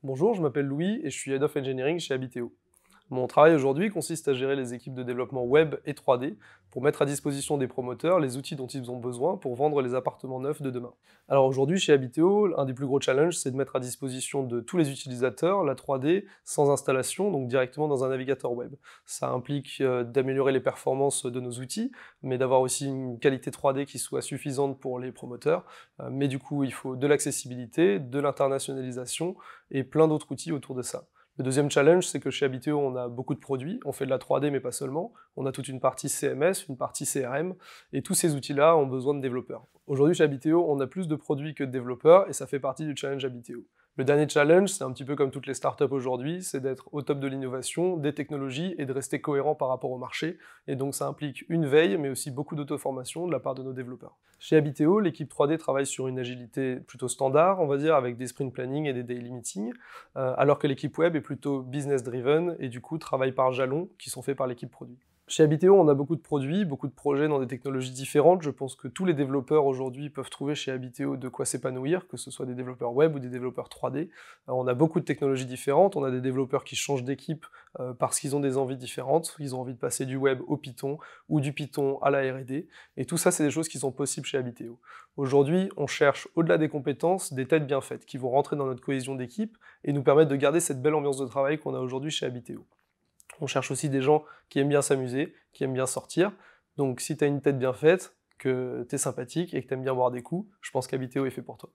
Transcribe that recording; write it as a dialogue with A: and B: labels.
A: Bonjour, je m'appelle Louis et je suis Head of Engineering chez Habiteo. Mon travail aujourd'hui consiste à gérer les équipes de développement web et 3D pour mettre à disposition des promoteurs les outils dont ils ont besoin pour vendre les appartements neufs de demain. Alors aujourd'hui chez Habiteo, un des plus gros challenges, c'est de mettre à disposition de tous les utilisateurs la 3D sans installation, donc directement dans un navigateur web. Ça implique d'améliorer les performances de nos outils, mais d'avoir aussi une qualité 3D qui soit suffisante pour les promoteurs. Mais du coup, il faut de l'accessibilité, de l'internationalisation et plein d'autres outils autour de ça. Le deuxième challenge, c'est que chez Habiteo, on a beaucoup de produits, on fait de la 3D mais pas seulement, on a toute une partie CMS, une partie CRM, et tous ces outils-là ont besoin de développeurs. Aujourd'hui chez Habiteo, on a plus de produits que de développeurs, et ça fait partie du challenge Habiteo. Le dernier challenge, c'est un petit peu comme toutes les startups aujourd'hui, c'est d'être au top de l'innovation, des technologies, et de rester cohérent par rapport au marché, et donc ça implique une veille, mais aussi beaucoup d'auto-formation de la part de nos développeurs. Chez Habiteo, l'équipe 3D travaille sur une agilité plutôt standard, on va dire, avec des sprint planning et des daily meetings, alors que l'équipe web est plutôt business driven et du coup travaille par jalons qui sont faits par l'équipe produit. Chez Habiteo, on a beaucoup de produits, beaucoup de projets dans des technologies différentes. Je pense que tous les développeurs aujourd'hui peuvent trouver chez Habiteo de quoi s'épanouir, que ce soit des développeurs web ou des développeurs 3D. On a beaucoup de technologies différentes, on a des développeurs qui changent d'équipe parce qu'ils ont des envies différentes, ils ont envie de passer du web au Python ou du Python à la R&D, et tout ça c'est des choses qui sont possibles chez Habiteo. Aujourd'hui, on cherche au-delà des compétences, des têtes bien faites qui vont rentrer dans notre cohésion d'équipe et nous permettre de garder cette belle ambiance de travail qu'on a aujourd'hui chez Habiteo. On cherche aussi des gens qui aiment bien s'amuser, qui aiment bien sortir. Donc si tu as une tête bien faite, que tu es sympathique et que tu aimes bien boire des coups, je pense qu'Habiteo est fait pour toi.